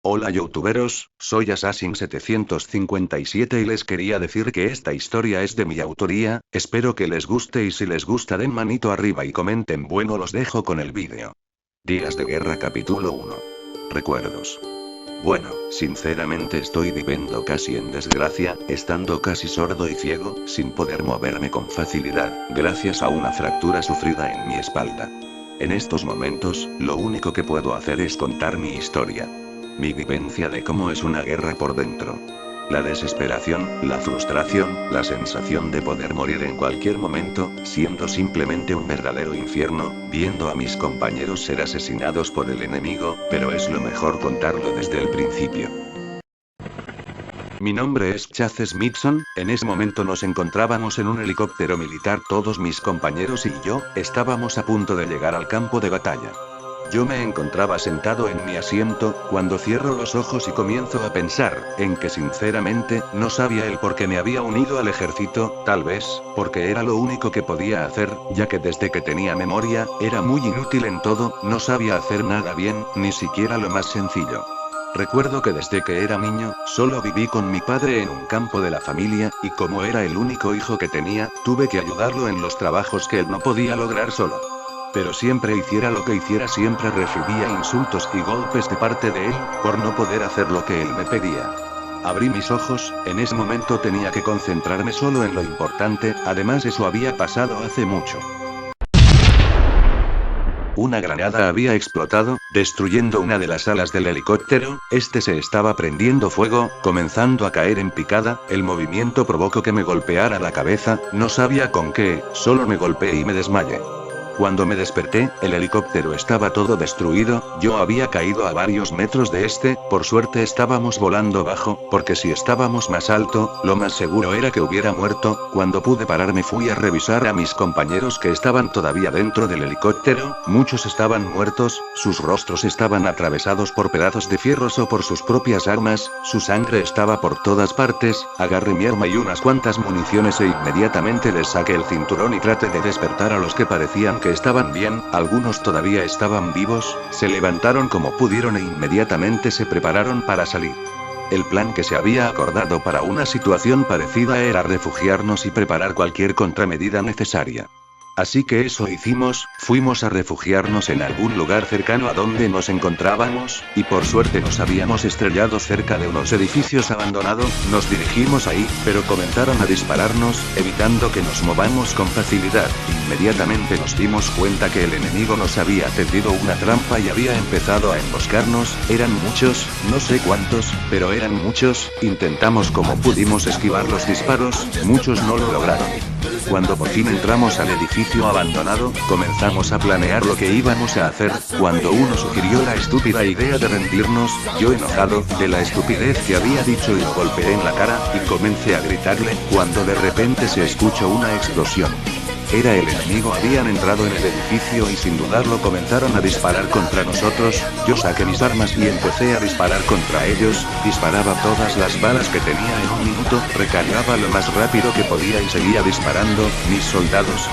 Hola youtuberos, soy Assassin757 y les quería decir que esta historia es de mi autoría, espero que les guste y si les gusta den manito arriba y comenten bueno los dejo con el vídeo. Días de guerra capítulo 1. Recuerdos. Bueno, sinceramente estoy viviendo casi en desgracia, estando casi sordo y ciego, sin poder moverme con facilidad, gracias a una fractura sufrida en mi espalda. En estos momentos, lo único que puedo hacer es contar mi historia. Mi vivencia de cómo es una guerra por dentro. La desesperación, la frustración, la sensación de poder morir en cualquier momento, siendo simplemente un verdadero infierno, viendo a mis compañeros ser asesinados por el enemigo, pero es lo mejor contarlo desde el principio. Mi nombre es Chaz Smithson, en ese momento nos encontrábamos en un helicóptero militar, todos mis compañeros y yo, estábamos a punto de llegar al campo de batalla. Yo me encontraba sentado en mi asiento, cuando cierro los ojos y comienzo a pensar, en que sinceramente, no sabía el por qué me había unido al ejército, tal vez, porque era lo único que podía hacer, ya que desde que tenía memoria, era muy inútil en todo, no sabía hacer nada bien, ni siquiera lo más sencillo. Recuerdo que desde que era niño, solo viví con mi padre en un campo de la familia, y como era el único hijo que tenía, tuve que ayudarlo en los trabajos que él no podía lograr solo. Pero siempre hiciera lo que hiciera siempre recibía insultos y golpes de parte de él, por no poder hacer lo que él me pedía. Abrí mis ojos, en ese momento tenía que concentrarme solo en lo importante, además eso había pasado hace mucho. Una granada había explotado, destruyendo una de las alas del helicóptero, este se estaba prendiendo fuego, comenzando a caer en picada, el movimiento provocó que me golpeara la cabeza, no sabía con qué, solo me golpeé y me desmayé. Cuando me desperté, el helicóptero estaba todo destruido, yo había caído a varios metros de este, por suerte estábamos volando bajo, porque si estábamos más alto, lo más seguro era que hubiera muerto. Cuando pude pararme fui a revisar a mis compañeros que estaban todavía dentro del helicóptero, muchos estaban muertos, sus rostros estaban atravesados por pedazos de fierros o por sus propias armas, su sangre estaba por todas partes, agarré mi arma y unas cuantas municiones e inmediatamente les saqué el cinturón y traté de despertar a los que parecían que estaban bien, algunos todavía estaban vivos, se levantaron como pudieron e inmediatamente se prepararon para salir. El plan que se había acordado para una situación parecida era refugiarnos y preparar cualquier contramedida necesaria. Así que eso hicimos, fuimos a refugiarnos en algún lugar cercano a donde nos encontrábamos, y por suerte nos habíamos estrellado cerca de unos edificios abandonados, nos dirigimos ahí, pero comenzaron a dispararnos, evitando que nos movamos con facilidad. Inmediatamente nos dimos cuenta que el enemigo nos había tendido una trampa y había empezado a emboscarnos, eran muchos, no sé cuántos, pero eran muchos, intentamos como pudimos esquivar los disparos, muchos no lo lograron. Cuando por fin entramos al edificio abandonado, comenzamos a planear lo que íbamos a hacer, cuando uno sugirió la estúpida idea de rendirnos, yo enojado, de la estupidez que había dicho y lo golpeé en la cara, y comencé a gritarle, cuando de repente se escuchó una explosión. Era el enemigo, habían entrado en el edificio y sin dudarlo comenzaron a disparar contra nosotros, yo saqué mis armas y empecé a disparar contra ellos, disparaba todas las balas que tenía en un minuto, recargaba lo más rápido que podía y seguía disparando, mis soldados,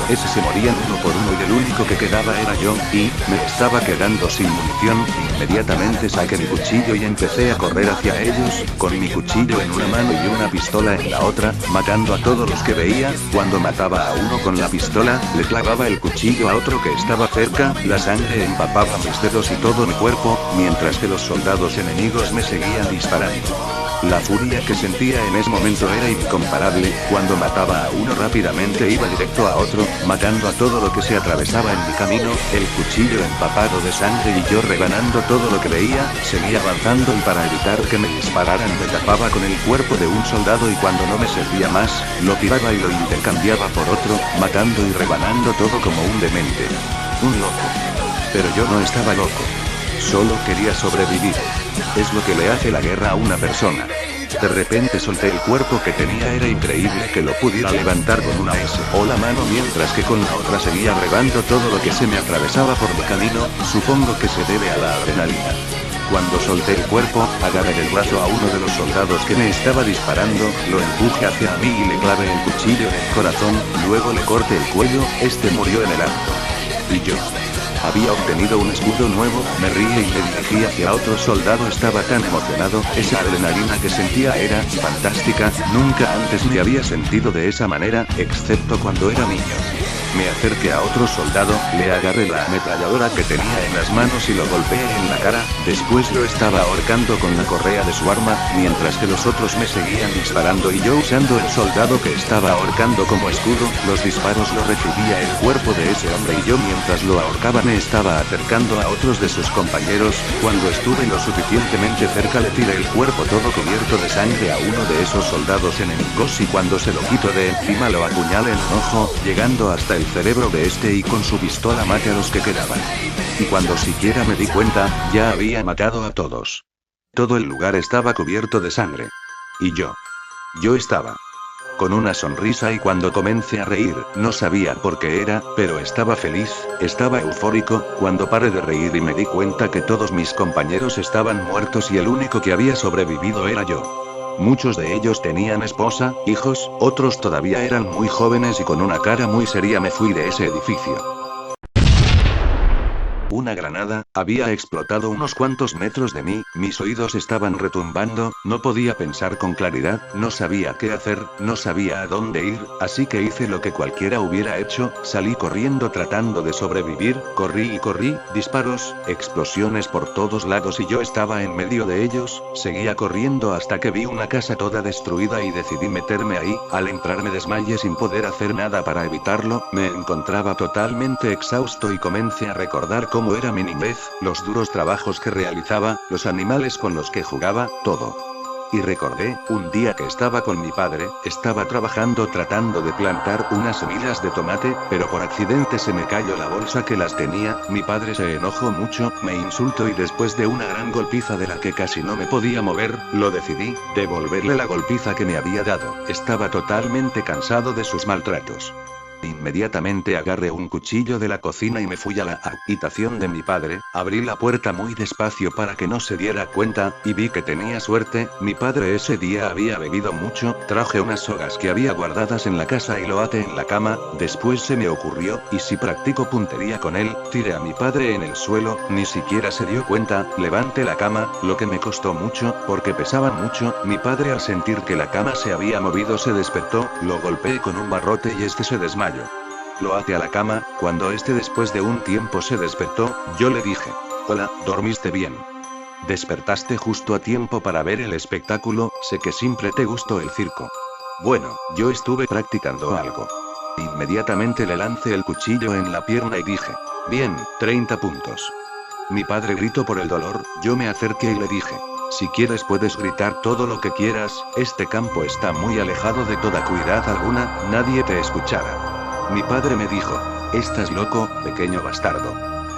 ese se morían uno por uno y el único que quedaba era yo, y, me estaba quedando sin munición, inmediatamente saqué mi cuchillo y empecé a correr hacia ellos, con mi cuchillo en una mano y una pistola en la otra, matando a todos los que veía, cuando mataba a uno con la pistola, le clavaba el cuchillo a otro que estaba cerca, la sangre empapaba mis dedos y todo mi cuerpo, mientras que los soldados enemigos me seguían disparando. La furia que sentía en ese momento era incomparable, cuando mataba a uno rápidamente iba directo a otro, matando a todo lo que se atravesaba en mi camino, el cuchillo empapado de sangre y yo rebanando todo lo que veía, seguía avanzando y para evitar que me dispararan me tapaba con el cuerpo de un soldado y cuando no me servía más, lo tiraba y lo intercambiaba por otro, matando y rebanando todo como un demente. Un loco. Pero yo no estaba loco. Solo quería sobrevivir. Es lo que le hace la guerra a una persona. De repente solté el cuerpo que tenía, era increíble que lo pudiera levantar con una sola mano mientras que con la otra seguía regando todo lo que se me atravesaba por mi camino, supongo que se debe a la adrenalina. Cuando solté el cuerpo, agarré el brazo a uno de los soldados que me estaba disparando, lo empujé hacia mí y le clavé el cuchillo en el corazón, luego le corté el cuello, este murió en el acto. Y yo. Había obtenido un escudo nuevo, me ríe y me dirigí hacia otro soldado. Estaba tan emocionado, esa adrenalina que sentía era fantástica, nunca antes me había sentido de esa manera, excepto cuando era niño. Me acerqué a otro soldado, le agarré la ametralladora que tenía en las manos y lo golpeé en la cara, después lo estaba ahorcando con la correa de su arma, mientras que los otros me seguían disparando y yo usando el soldado que estaba ahorcando como escudo, los disparos los recibía el cuerpo de ese hombre y yo mientras lo ahorcaba me estaba acercando a otros de sus compañeros, cuando estuve lo suficientemente cerca le tiré el cuerpo todo cubierto de sangre a uno de esos soldados enemigos y cuando se lo quito de encima lo apuñalé en un ojo, llegando hasta el cerebro de este y con su pistola maté a los que quedaban. Y cuando siquiera me di cuenta, ya había matado a todos. Todo el lugar estaba cubierto de sangre. Y yo estaba con una sonrisa y cuando comencé a reír, no sabía por qué era, pero estaba feliz, estaba eufórico, cuando paré de reír y me di cuenta que todos mis compañeros estaban muertos y el único que había sobrevivido era yo. Muchos de ellos tenían esposa, hijos, otros todavía eran muy jóvenes y con una cara muy seria me fui de ese edificio. Una granada había explotado unos cuantos metros de mí, mis oídos estaban retumbando, no podía pensar con claridad, no sabía qué hacer, no sabía a dónde ir, así que hice lo que cualquiera hubiera hecho, salí corriendo tratando de sobrevivir, corrí y corrí, disparos, explosiones por todos lados y yo estaba en medio de ellos, seguía corriendo hasta que vi una casa toda destruida y decidí meterme ahí, al entrar me desmayé sin poder hacer nada para evitarlo, me encontraba totalmente exhausto y comencé a recordar cómo era mi niñez, los duros trabajos que realizaba, los animales con los que jugaba, todo. Y recordé, un día que estaba con mi padre, estaba trabajando tratando de plantar unas semillas de tomate, pero por accidente se me cayó la bolsa que las tenía, mi padre se enojó mucho, me insultó y después de una gran golpiza de la que casi no me podía mover, lo decidí, devolverle la golpiza que me había dado, estaba totalmente cansado de sus maltratos. Inmediatamente agarré un cuchillo de la cocina y me fui a la habitación de mi padre, abrí la puerta muy despacio para que no se diera cuenta, y vi que tenía suerte, mi padre ese día había bebido mucho, traje unas sogas que había guardadas en la casa y lo até en la cama, después se me ocurrió, y si practico puntería con él, tiré a mi padre en el suelo, ni siquiera se dio cuenta, levanté la cama, lo que me costó mucho, porque pesaban mucho, mi padre al sentir que la cama se había movido se despertó, lo golpeé con un barrote y este se desmayó. Lo até a la cama, cuando este después de un tiempo se despertó, yo le dije: hola, ¿dormiste bien? Despertaste justo a tiempo para ver el espectáculo, sé que siempre te gustó el circo. Bueno, yo estuve practicando algo. Inmediatamente le lancé el cuchillo en la pierna y dije: bien, 30 puntos. Mi padre gritó por el dolor, yo me acerqué y le dije: si quieres puedes gritar todo lo que quieras, este campo está muy alejado de toda cuidad alguna, nadie te escuchará. Mi padre me dijo: estás loco, pequeño bastardo.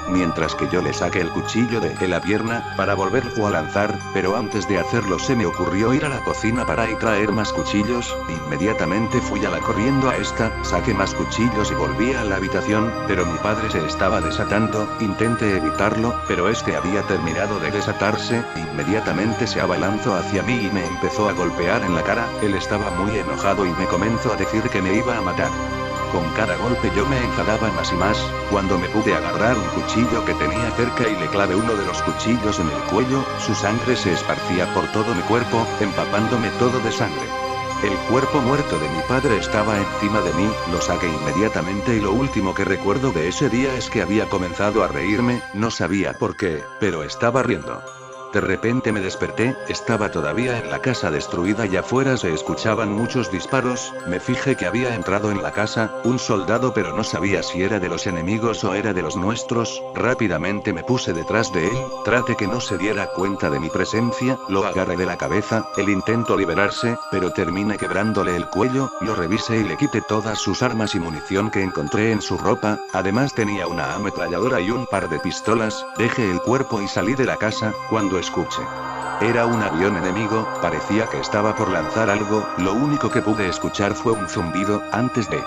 Mientras que yo le saqué el cuchillo de la pierna, para volverlo a lanzar, pero antes de hacerlo se me ocurrió ir a la cocina para traer más cuchillos, inmediatamente fui a la corriendo a esta, saqué más cuchillos y volví a la habitación, pero mi padre se estaba desatando, intenté evitarlo, pero este había terminado de desatarse, inmediatamente se abalanzó hacia mí y me empezó a golpear en la cara, él estaba muy enojado y me comenzó a decir que me iba a matar. Con cada golpe yo me enfadaba más y más, cuando me pude agarrar un cuchillo que tenía cerca y le clavé uno de los cuchillos en el cuello, su sangre se esparcía por todo mi cuerpo, empapándome todo de sangre. El cuerpo muerto de mi padre estaba encima de mí, lo saqué inmediatamente y lo último que recuerdo de ese día es que había comenzado a reírme, no sabía por qué, pero estaba riendo. De repente me desperté, estaba todavía en la casa destruida y afuera se escuchaban muchos disparos, me fijé que había entrado en la casa, un soldado pero no sabía si era de los enemigos o era de los nuestros, rápidamente me puse detrás de él, traté que no se diera cuenta de mi presencia, lo agarré de la cabeza, él intentó liberarse, pero terminé quebrándole el cuello, lo revisé y le quité todas sus armas y munición que encontré en su ropa, además tenía una ametralladora y un par de pistolas, dejé el cuerpo y salí de la casa, cuando escuché. Era un avión enemigo, parecía que estaba por lanzar algo, lo único que pude escuchar fue un zumbido, antes de...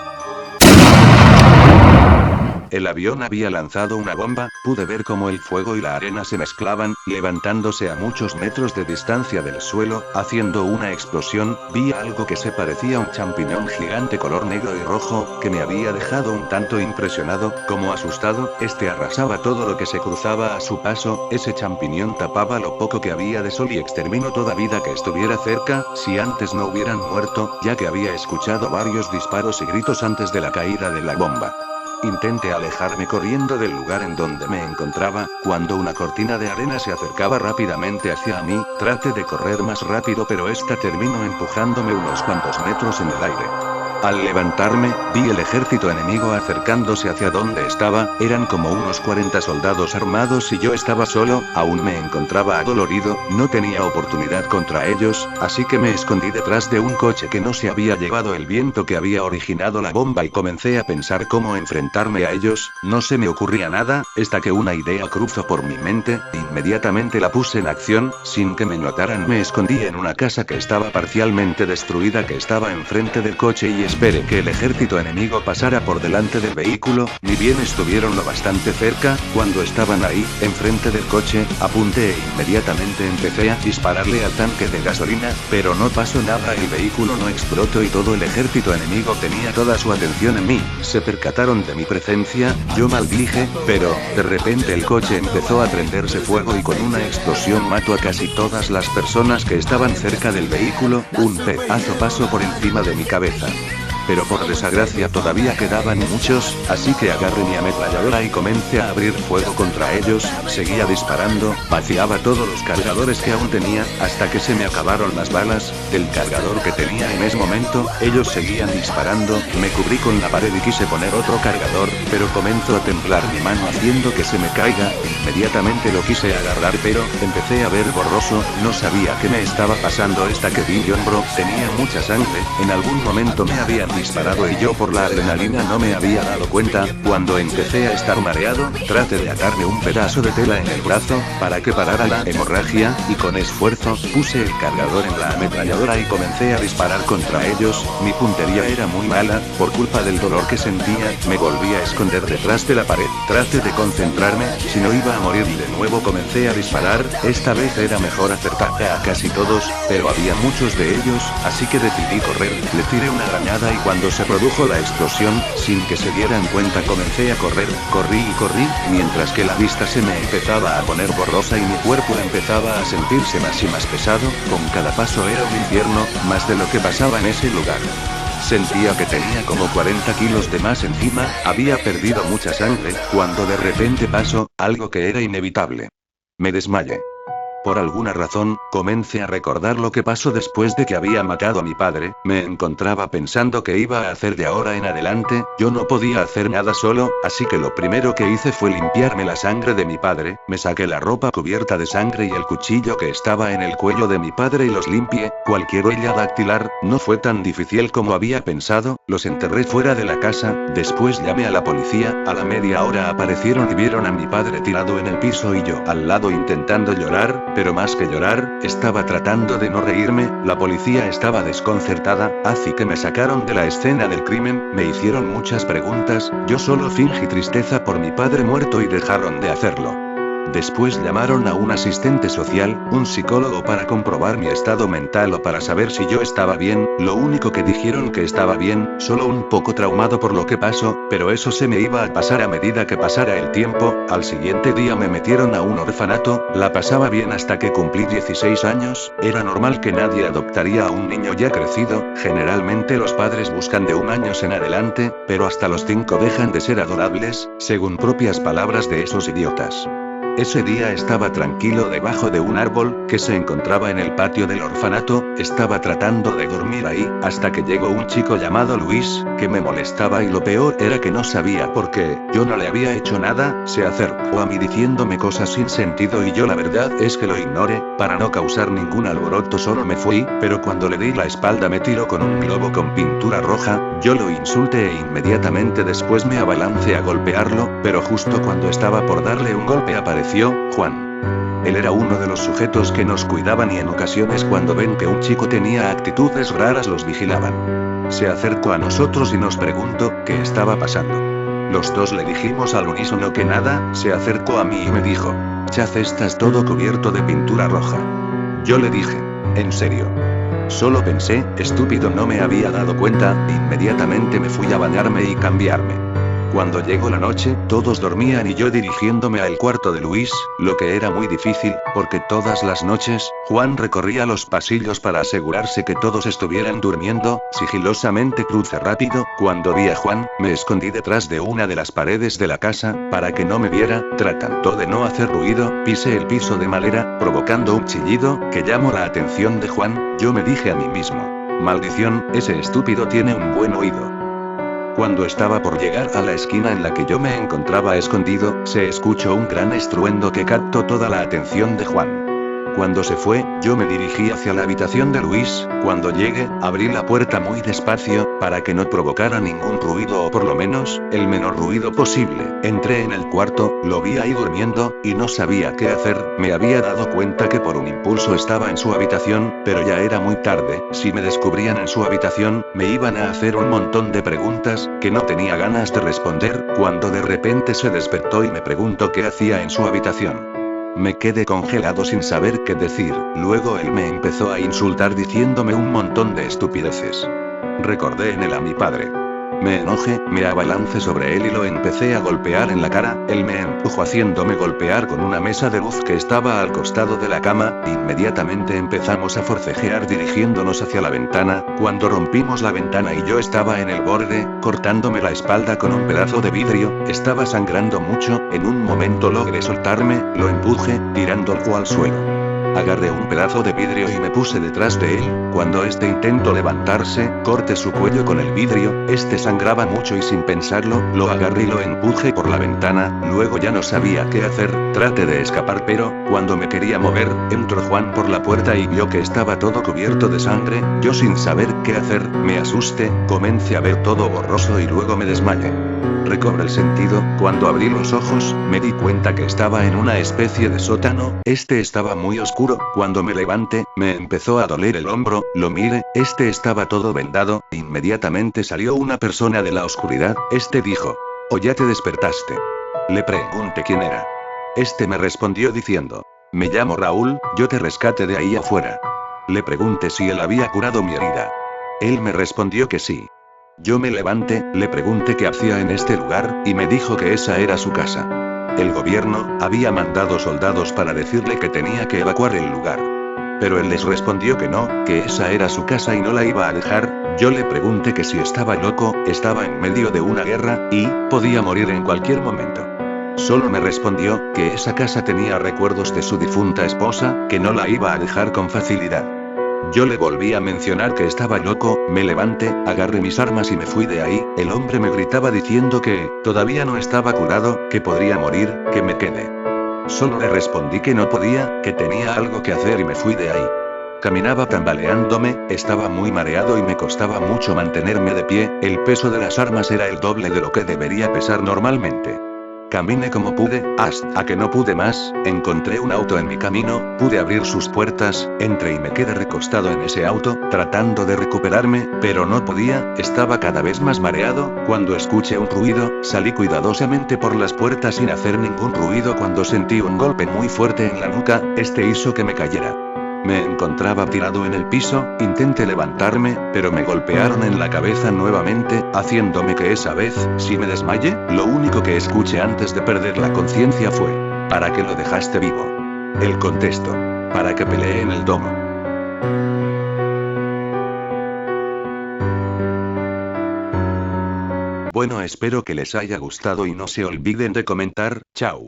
El avión había lanzado una bomba, Pude ver cómo el fuego y la arena se mezclaban, levantándose a muchos metros de distancia del suelo, haciendo una explosión. Vi algo que se parecía a un champiñón gigante color negro y rojo, que me había dejado un tanto impresionado, como asustado. Este arrasaba todo lo que se cruzaba a su paso. Ese champiñón tapaba lo poco que había de sol y exterminó toda vida que estuviera cerca, si antes no hubieran muerto, ya que había escuchado varios disparos y gritos antes de la caída de la bomba. Intenté alejarme corriendo del lugar en donde me encontraba, cuando una cortina de arena se acercaba rápidamente hacia mí. Traté de correr más rápido, pero esta terminó empujándome unos cuantos metros en el aire. Al levantarme, vi el ejército enemigo acercándose hacia donde estaba. Eran como unos 40 soldados armados y yo estaba solo. Aún me encontraba adolorido, no tenía oportunidad contra ellos, así que me escondí detrás de un coche que no se había llevado el viento que había originado la bomba y comencé a pensar cómo enfrentarme a ellos. No se me ocurría nada, hasta que una idea cruzó por mi mente. Inmediatamente la puse en acción. Sin que me notaran, me escondí en una casa que estaba parcialmente destruida, que estaba enfrente del coche, y esperé que el ejército enemigo pasara por delante del vehículo. Ni bien estuvieron lo bastante cerca, cuando estaban ahí, enfrente del coche, apunté e inmediatamente empecé a dispararle al tanque de gasolina, pero no pasó nada, el vehículo no explotó y todo el ejército enemigo tenía toda su atención en mí. Se percataron de mi presencia, yo maldije, pero, de repente el coche empezó a prenderse fuego y con una explosión mató a casi todas las personas que estaban cerca del vehículo. Un pedazo pasó por encima de mi cabeza. Pero por desgracia todavía quedaban muchos, así que agarré mi ametralladora y comencé a abrir fuego contra ellos. Seguía disparando, vaciaba todos los cargadores que aún tenía, hasta que se me acabaron las balas del cargador que tenía en ese momento. Ellos seguían disparando, me cubrí con la pared y quise poner otro cargador, pero comenzó a temblar mi mano haciendo que se me caiga. Inmediatamente lo quise agarrar, pero empecé a ver borroso, no sabía qué me estaba pasando hasta que vi mi hombro, tenía mucha sangre. En algún momento me habían disparado y yo por la adrenalina no me había dado cuenta. Cuando empecé a estar mareado, traté de atarme un pedazo de tela en el brazo, para que parara la hemorragia, y con esfuerzo, puse el cargador en la ametralladora y comencé a disparar contra ellos. Mi puntería era muy mala, por culpa del dolor que sentía, me volví a esconder detrás de la pared. Traté de concentrarme, si no iba a morir, y de nuevo comencé a disparar. Esta vez era mejor acertar a casi todos, pero había muchos de ellos, así que decidí correr. Le tiré una granada y cuando se produjo la explosión, sin que se dieran cuenta comencé a correr. Corrí y corrí, mientras que la vista se me empezaba a poner borrosa y mi cuerpo empezaba a sentirse más y más pesado. Con cada paso era un infierno, más de lo que pasaba en ese lugar. Sentía que tenía como 40 kilos de más encima, había perdido mucha sangre, cuando de repente pasó algo que era inevitable. Me desmayé. Por alguna razón, comencé a recordar lo que pasó después de que había matado a mi padre. Me encontraba pensando qué iba a hacer de ahora en adelante. Yo no podía hacer nada solo, así que lo primero que hice fue limpiarme la sangre de mi padre. Me saqué la ropa cubierta de sangre y el cuchillo que estaba en el cuello de mi padre y los limpié. Cualquier huella dactilar, no fue tan difícil como había pensado. Los enterré fuera de la casa. Después llamé a la policía. A la media hora aparecieron y vieron a mi padre tirado en el piso y yo al lado intentando llorar. Pero más que llorar, estaba tratando de no reírme. La policía estaba desconcertada, así que me sacaron de la escena del crimen. Me hicieron muchas preguntas, yo solo fingí tristeza por mi padre muerto y dejaron de hacerlo. Después llamaron a un asistente social, un psicólogo, para comprobar mi estado mental o para saber si yo estaba bien. Lo único que dijeron que estaba bien, solo un poco traumado por lo que pasó, pero eso se me iba a pasar a medida que pasara el tiempo. Al siguiente día me metieron a un orfanato, la pasaba bien hasta que cumplí 16 años, era normal que nadie adoptaría a un niño ya crecido, generalmente los padres buscan de 1 año en adelante, pero hasta los 5 dejan de ser adorables, según propias palabras de esos idiotas. Ese día estaba tranquilo debajo de un árbol, que se encontraba en el patio del orfanato, estaba tratando de dormir ahí, hasta que llegó un chico llamado Luis, que me molestaba y lo peor era que no sabía por qué, yo no le había hecho nada. Se acercó a mí diciéndome cosas sin sentido y yo la verdad es que lo ignoré, para no causar ningún alboroto solo me fui, pero cuando le di la espalda me tiró con un globo con pintura roja, yo lo insulté e inmediatamente después me abalancé a golpearlo, pero justo cuando estaba por darle un golpe apareció Juan. Él era uno de los sujetos que nos cuidaban y en ocasiones cuando ven que un chico tenía actitudes raras los vigilaban. Se acercó a nosotros y nos preguntó qué estaba pasando. Los dos le dijimos al unísono que nada. Se acercó a mí y me dijo: Chaz, estás todo cubierto de pintura roja. Yo le dije: ¿en serio? Solo pensé, estúpido, no me había dado cuenta. Inmediatamente me fui a bañarme y cambiarme. Cuando llegó la noche, todos dormían y yo dirigiéndome al cuarto de Luis, lo que era muy difícil, porque todas las noches, Juan recorría los pasillos para asegurarse que todos estuvieran durmiendo. Sigilosamente crucé rápido. Cuando vi a Juan, me escondí detrás de una de las paredes de la casa, para que no me viera. Tratando de no hacer ruido, pisé el piso de madera, provocando un chillido, que llamó la atención de Juan. Yo me dije a mí mismo: maldición, ese estúpido tiene un buen oído. Cuando estaba por llegar a la esquina en la que yo me encontraba escondido, se escuchó un gran estruendo que captó toda la atención de Juan. Cuando se fue, yo me dirigí hacia la habitación de Luis. Cuando llegué, abrí la puerta muy despacio, para que no provocara ningún ruido o por lo menos, el menor ruido posible. Entré en el cuarto, lo vi ahí durmiendo, y no sabía qué hacer. Me había dado cuenta que por un impulso estaba en su habitación, pero ya era muy tarde. Si me descubrían en su habitación, me iban a hacer un montón de preguntas, que no tenía ganas de responder, cuando de repente se despertó y me preguntó qué hacía en su habitación. Me quedé congelado sin saber qué decir. Luego él me empezó a insultar diciéndome un montón de estupideces. Recordé en él a mi padre. Me enojé, me abalancé sobre él y lo empecé a golpear en la cara. Él me empujó haciéndome golpear con una mesa de luz que estaba al costado de la cama. Inmediatamente empezamos a forcejear dirigiéndonos hacia la ventana. Cuando rompimos la ventana y yo estaba en el borde, cortándome la espalda con un pedazo de vidrio, estaba sangrando mucho. En un momento logré soltarme, lo empujé, tirándolo al suelo. Agarré un pedazo de vidrio y me puse detrás de él. Cuando este intentó levantarse, corté su cuello con el vidrio. Este sangraba mucho y sin pensarlo, lo agarré y lo empujé por la ventana. Luego ya no sabía qué hacer, traté de escapar, pero, cuando me quería mover, entró Juan por la puerta y vio que estaba todo cubierto de sangre. Yo sin saber qué hacer, me asusté, comencé a ver todo borroso y luego me desmayé. Recobré el sentido. Cuando abrí los ojos, me di cuenta que estaba en una especie de sótano. Este estaba muy oscuro. Cuando me levanté, me empezó a doler el hombro. Lo miré, este estaba todo vendado. Inmediatamente salió una persona de la oscuridad. Este dijo: «¿O ya te despertaste?». Le pregunté quién era. Este me respondió diciendo: «Me llamo Raúl, yo te rescaté de ahí afuera». Le pregunté si él había curado mi herida. Él me respondió que sí. Yo me levanté, le pregunté qué hacía en este lugar, y me dijo que esa era su casa. El gobierno había mandado soldados para decirle que tenía que evacuar el lugar. Pero él les respondió que no, que esa era su casa y no la iba a dejar. Yo le pregunté que si estaba loco, estaba en medio de una guerra, y podía morir en cualquier momento. Solo me respondió que esa casa tenía recuerdos de su difunta esposa, que no la iba a dejar con facilidad. Yo le volví a mencionar que estaba loco, me levanté, agarré mis armas y me fui de ahí. El hombre me gritaba diciendo que todavía no estaba curado, que podría morir, que me quede. Solo le respondí que no podía, que tenía algo que hacer y me fui de ahí. Caminaba tambaleándome, estaba muy mareado y me costaba mucho mantenerme de pie. El peso de las armas era el doble de lo que debería pesar normalmente. Caminé como pude, hasta que no pude más. Encontré un auto en mi camino, pude abrir sus puertas, entré y me quedé recostado en ese auto, tratando de recuperarme, pero no podía, estaba cada vez más mareado. Cuando escuché un ruido, salí cuidadosamente por las puertas sin hacer ningún ruido cuando sentí un golpe muy fuerte en la nuca, este hizo que me cayera. Me encontraba tirado en el piso, intenté levantarme, pero me golpearon en la cabeza nuevamente, haciéndome que esa vez, si me desmayé, lo único que escuché antes de perder la conciencia fue: «¿Para qué lo dejaste vivo?». Él contestó: «Para que pelee en el domo». Bueno, espero que les haya gustado y no se olviden de comentar. Chao.